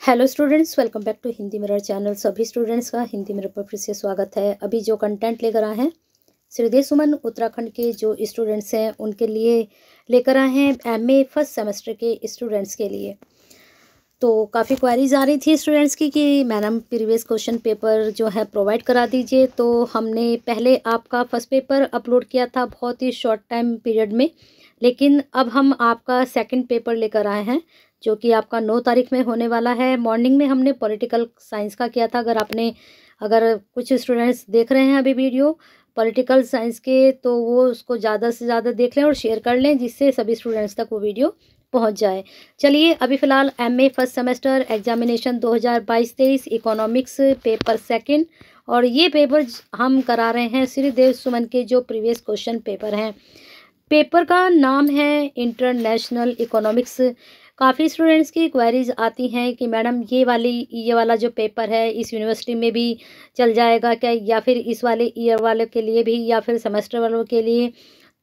Hello students, welcome back to Hindi Mirror channel. सभी students का Hindi mirror पर फिर से स्वागत है। अभी जो कंटेंट लेकर आए हैं श्रीदेव सुमन उत्तराखंड के जो स्टूडेंट्स हैं उनके लिए लेकर आए हैं, एमए फर्स्ट सेमेस्टर के स्टूडेंट्स के लिए। तो काफ़ी क्वेरीज आ रही थी स्टूडेंट्स की कि मैडम प्रीवियस क्वेश्चन पेपर जो है प्रोवाइड करा दीजिए। तो हमने पहले आपका फर्स्ट पेपर अपलोड किया था बहुत ही शॉर्ट टाइम पीरियड में, लेकिन अब हम आपका सेकंड पेपर लेकर आए हैं जो कि आपका 9 तारीख में होने वाला है। मॉर्निंग में हमने पॉलिटिकल साइंस का किया था। अगर कुछ स्टूडेंट्स देख रहे हैं अभी वीडियो पॉलिटिकल साइंस के, तो वो उसको ज़्यादा से ज़्यादा देख लें और शेयर कर लें, जिससे सभी स्टूडेंट्स तक वो वीडियो पहुंच जाए। चलिए अभी फ़िलहाल MA first semester examination 2022-23 economics paper second, और ये पेपर हम करा रहे हैं श्रीदेव सुमन के जो प्रीवियस क्वेश्चन पेपर हैं। पेपर का नाम है इंटरनेशनल इकोनॉमिक्स। काफ़ी स्टूडेंट्स की क्वेरीज आती हैं कि मैडम ये वाला जो पेपर है इस यूनिवर्सिटी में भी चल जाएगा क्या, या फिर इस वाले ईयर वाले के लिए भी, या फिर सेमेस्टर वालों के लिए।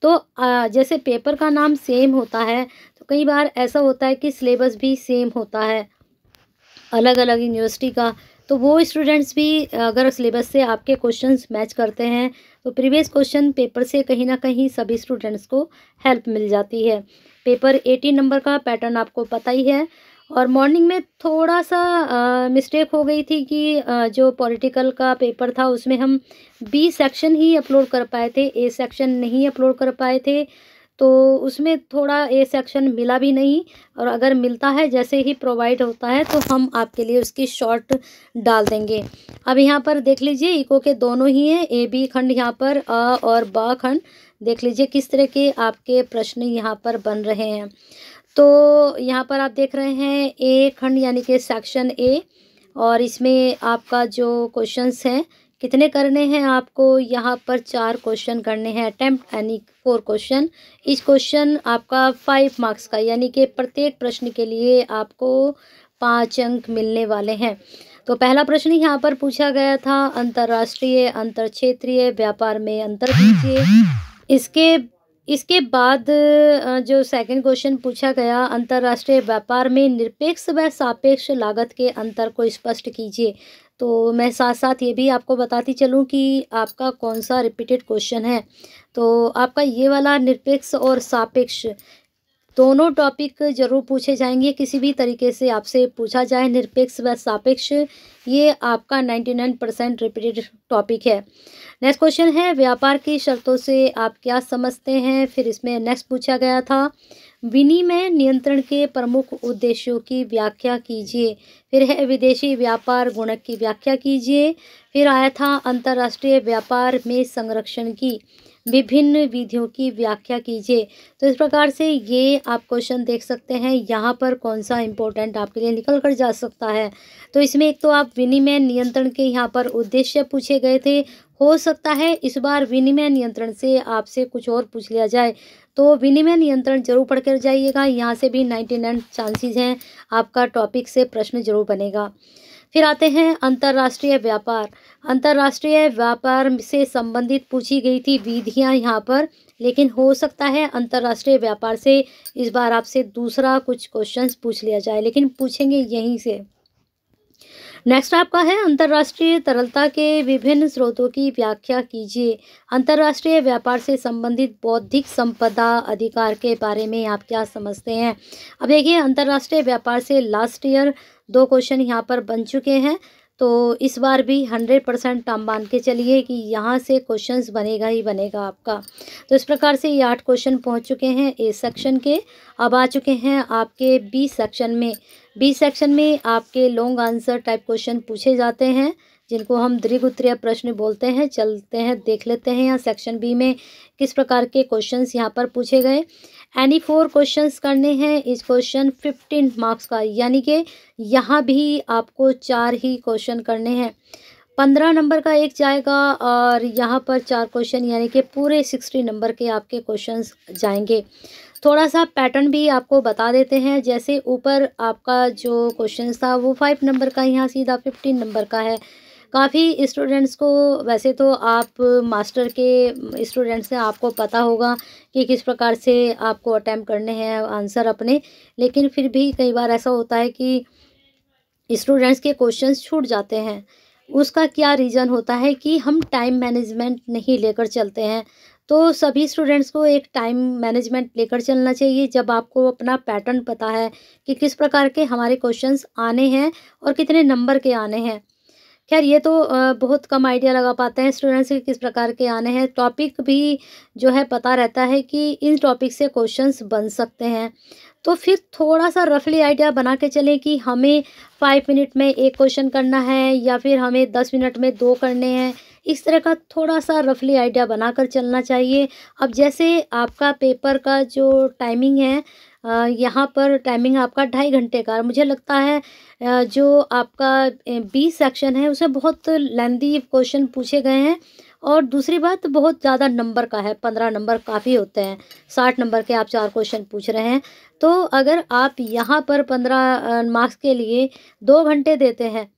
तो जैसे पेपर का नाम सेम होता है तो कई बार ऐसा होता है कि सिलेबस भी सेम होता है अलग अलग यूनिवर्सिटी का। तो वो स्टूडेंट्स भी अगर सिलेबस से आपके क्वेश्चंस मैच करते हैं तो प्रीवियस क्वेश्चन पेपर से कहीं ना कहीं सभी स्टूडेंट्स को हेल्प मिल जाती है। पेपर 18 नंबर का पैटर्न आपको पता ही है। और मॉर्निंग में थोड़ा सा मिस्टेक हो गई थी कि जो पॉलिटिकल का पेपर था उसमें हम बी सेक्शन ही अपलोड कर पाए थे, ए सेक्शन नहीं अपलोड कर पाए थे। तो उसमें थोड़ा ए सेक्शन मिला भी नहीं, और अगर मिलता है जैसे ही प्रोवाइड होता है तो हम आपके लिए उसकी शॉर्ट डाल देंगे। अब यहाँ पर देख लीजिए इको के दोनों ही हैं, ए बी खंड यहाँ पर और बा खंड। देख लीजिए किस तरह के आपके प्रश्न यहाँ पर बन रहे हैं। तो यहाँ पर आप देख रहे हैं ए खंड यानी कि सेक्शन ए, और इसमें आपका जो क्वेश्चंस हैं कितने करने हैं आपको, यहाँ पर 4 क्वेश्चन करने हैं, अटेम्प्ट यानी 4 क्वेश्चन। इस क्वेश्चन आपका 5 मार्क्स का, यानी कि प्रत्येक प्रश्न के लिए आपको 5 अंक मिलने वाले हैं। तो पहला प्रश्न यहाँ पर पूछा गया था, अंतर्राष्ट्रीय अंतर क्षेत्रीय व्यापार में अंतर कीजिए। इसके इसके बाद जो सेकंड क्वेश्चन पूछा गया, अंतर्राष्ट्रीय व्यापार में निरपेक्ष व सापेक्ष लागत के अंतर को स्पष्ट कीजिए। तो मैं साथ साथ ये भी आपको बताती चलूँ कि आपका कौन सा रिपीटेड क्वेश्चन है। तो आपका ये वाला निरपेक्ष और सापेक्ष दोनों टॉपिक जरूर पूछे जाएंगे, किसी भी तरीके से आपसे पूछा जाए निरपेक्ष व सापेक्ष, ये आपका 99% रिपीटेड टॉपिक है। नेक्स्ट क्वेश्चन है, व्यापार की शर्तों से आप क्या समझते हैं। फिर इसमें नेक्स्ट पूछा गया था, विनिमय नियंत्रण के प्रमुख उद्देश्यों की व्याख्या कीजिए। फिर है विदेशी व्यापार गुणक की व्याख्या कीजिए। फिर आया था अंतर्राष्ट्रीय व्यापार में संरक्षण की विभिन्न विधियों की व्याख्या कीजिए। तो इस प्रकार से ये आप क्वेश्चन देख सकते हैं, यहाँ पर कौन सा इम्पोर्टेंट आपके लिए निकल कर जा सकता है। तो इसमें एक तो आप विनिमय नियंत्रण के यहाँ पर उद्देश्य पूछे गए थे, हो सकता है इस बार विनिमय नियंत्रण से आपसे कुछ और पूछ लिया जाए, तो विनिमय नियंत्रण जरूर पढ़ कर जाइएगा। यहाँ से भी 99 चांसेस हैं आपका टॉपिक से प्रश्न जरूर बनेगा। फिर आते हैं अंतर्राष्ट्रीय व्यापार। अंतर्राष्ट्रीय व्यापार से संबंधित पूछी गई थी विधियां यहाँ पर, लेकिन हो सकता है अंतर्राष्ट्रीय व्यापार से इस बार आपसे दूसरा कुछ क्वेश्चंस पूछ लिया जाए, लेकिन पूछेंगे यहीं से। नेक्स्ट आपका है, अंतर्राष्ट्रीय तरलता के विभिन्न स्रोतों की व्याख्या कीजिए। अंतर्राष्ट्रीय व्यापार से संबंधित बौद्धिक संपदा अधिकार के बारे में आप क्या समझते हैं। अब देखिए अंतर्राष्ट्रीय व्यापार से लास्ट ईयर 2 क्वेश्चन यहाँ पर बन चुके हैं, तो इस बार भी 100% आप मान के चलिए कि यहाँ से क्वेश्चंस बनेगा ही बनेगा आपका। तो इस प्रकार से ये 8 क्वेश्चन पहुँच चुके हैं ए सेक्शन के। अब आ चुके हैं आपके बी सेक्शन में। बी सेक्शन में आपके लॉन्ग आंसर टाइप क्वेश्चन पूछे जाते हैं, जिनको हम दीर्घ उत्तरीय प्रश्न बोलते हैं। चलते हैं देख लेते हैं यहाँ सेक्शन बी में किस प्रकार के क्वेश्चंस यहाँ पर पूछे गए। एनी 4 क्वेश्चंस करने हैं। इस क्वेश्चन 15 मार्क्स का, यानी कि यहाँ भी आपको 4 ही क्वेश्चन करने हैं। 15 नंबर का एक जाएगा, और यहाँ पर 4 क्वेश्चन यानी कि पूरे 60 नंबर के आपके क्वेश्चंस जाएंगे। थोड़ा सा पैटर्न भी आपको बता देते हैं। जैसे ऊपर आपका जो क्वेश्चन था वो 5 नंबर का, यहाँ सीधा 15 नंबर का है। काफ़ी स्टूडेंट्स को, वैसे तो आप मास्टर के स्टूडेंट्स हैं, आपको पता होगा कि किस प्रकार से आपको अटैम्प्ट करने हैं आंसर अपने, लेकिन फिर भी कई बार ऐसा होता है कि स्टूडेंट्स के क्वेश्चंस छूट जाते हैं, उसका क्या रीज़न होता है कि हम टाइम मैनेजमेंट नहीं लेकर चलते हैं। तो सभी स्टूडेंट्स को एक टाइम मैनेजमेंट लेकर चलना चाहिए। जब आपको अपना पैटर्न पता है कि किस प्रकार के हमारे क्वेश्चंस आने हैं और कितने नंबर के आने हैं। खैर ये तो बहुत कम आइडिया लगा पाते हैं स्टूडेंट्स के किस प्रकार के आने हैं। टॉपिक भी जो है पता रहता है कि इन टॉपिक से क्वेश्चंस बन सकते हैं। तो फिर थोड़ा-सा रफली आइडिया बना के चलें कि हमें 5 मिनट में 1 क्वेश्चन करना है या फिर हमें 10 मिनट में 2 करने हैं। इस तरह का थोड़ा-सा रफली आइडिया बनाकर चलना चाहिए। अब जैसे आपका पेपर का जो टाइमिंग है, यहाँ पर टाइमिंग आपका 2.5 घंटे का, मुझे लगता है जो आपका 20 सेक्शन है उसमें बहुत लेंथी क्वेश्चन पूछे गए हैं। और दूसरी बात, बहुत ज़्यादा नंबर का है, 15 नंबर काफ़ी होते हैं। 60 नंबर के आप 4 क्वेश्चन पूछ रहे हैं। तो अगर आप यहाँ पर 15 मार्क्स के लिए 2 घंटे देते हैं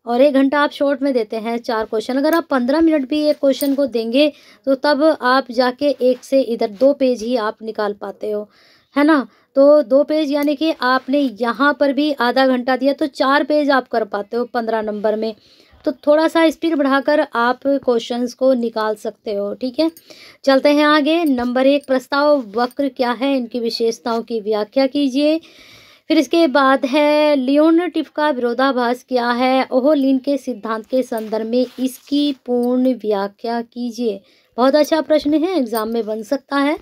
और 1 घंटा आप शॉर्ट में देते हैं 4 क्वेश्चन, अगर आप 15 मिनट भी एक क्वेश्चन को देंगे तो तब आप जाके एक से इधर 2 पेज ही आप निकाल पाते हो, है ना। तो 2 पेज यानी कि आपने यहाँ पर भी आधा घंटा दिया तो 4 पेज आप कर पाते हो 15 नंबर में। तो थोड़ा-सा स्पीड बढ़ाकर आप क्वेश्चंस को निकाल सकते हो, ठीक है। चलते हैं आगे। नंबर 1, प्रस्ताव वक्र क्या है, इनकी विशेषताओं की व्याख्या कीजिए। फिर इसके बाद है लियोनटिफ का विरोधाभास क्या है, ओहोलिन के सिद्धांत के संदर्भ में इसकी पूर्ण व्याख्या कीजिए। बहुत अच्छा प्रश्न है, एग्जाम में बन सकता है।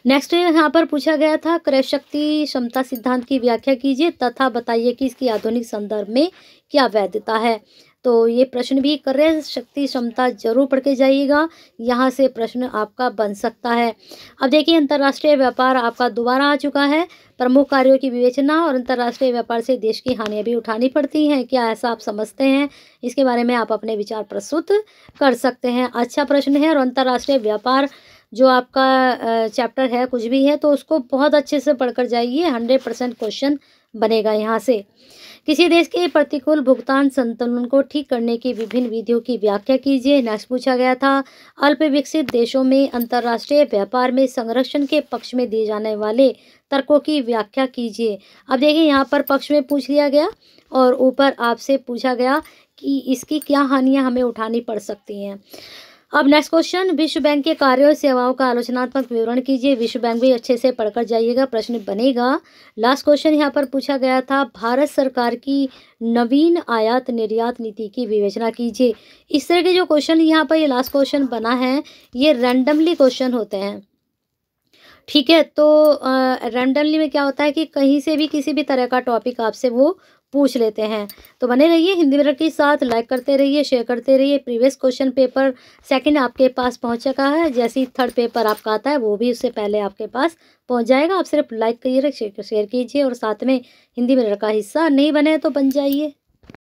नेक्स्ट यहाँ पर पूछा गया था क्रय शक्ति क्षमता सिद्धांत की व्याख्या कीजिए तथा बताइए कि इसकी आधुनिक संदर्भ में क्या वैधता है। तो ये प्रश्न भी क्रय शक्ति क्षमता जरूर पढ़ के जाइएगा, यहाँ से प्रश्न आपका बन सकता है। अब देखिए, अंतर्राष्ट्रीय व्यापार आपका दोबारा आ चुका है। प्रमुख कार्यों की विवेचना और अंतर्राष्ट्रीय व्यापार से देश की हानियां भी उठानी पड़ती हैं, क्या ऐसा आप समझते हैं? इसके बारे में आप अपने विचार प्रस्तुत कर सकते हैं। अच्छा प्रश्न है। और अंतर्राष्ट्रीय व्यापार जो आपका चैप्टर है, कुछ भी है तो उसको बहुत अच्छे से पढ़कर जाइए, 100% क्वेश्चन बनेगा यहाँ से। किसी देश के प्रतिकूल भुगतान संतुलन को ठीक करने की विभिन्न विधियों की व्याख्या कीजिए। नेक्स्ट पूछा गया था अल्प विकसित देशों में अंतर्राष्ट्रीय व्यापार में संरक्षण के पक्ष में दिए जाने वाले तर्कों की व्याख्या कीजिए। अब देखिए, यहाँ पर पक्ष में पूछ लिया गया और ऊपर आपसे पूछा गया कि इसकी क्या हानियां हमें उठानी पड़ सकती हैं। अब नेक्स्ट क्वेश्चन, विश्व बैंक के कार्यों और सेवाओं का आलोचनात्मक विवरण कीजिए। विश्व बैंक भी अच्छे से पढ़कर जाइएगा, प्रश्न बनेगा। लास्ट क्वेश्चन यहाँ पर पूछा गया था भारत सरकार की नवीन आयात निर्यात नीति की विवेचना कीजिए। इस तरह के जो क्वेश्चन यहाँ पर ये लास्ट क्वेश्चन बना है, ये रैंडमली क्वेश्चन होते हैं, ठीक है। तो रैंडमली में क्या होता है कि कहीं से भी किसी भी तरह का टॉपिक आपसे वो पूछ लेते हैं। तो बने रहिए हिंदी मिरर के साथ, लाइक करते रहिए, शेयर करते रहिए। प्रीवियस क्वेश्चन पेपर सेकंड आपके पास पहुंच चुका है, जैसे ही थर्ड पेपर आपका आता है वो भी उससे पहले आपके पास पहुंच जाएगा। आप सिर्फ लाइक करिए, शेयर कीजिए और साथ में हिंदी मिरर का हिस्सा नहीं बने तो बन जाइए।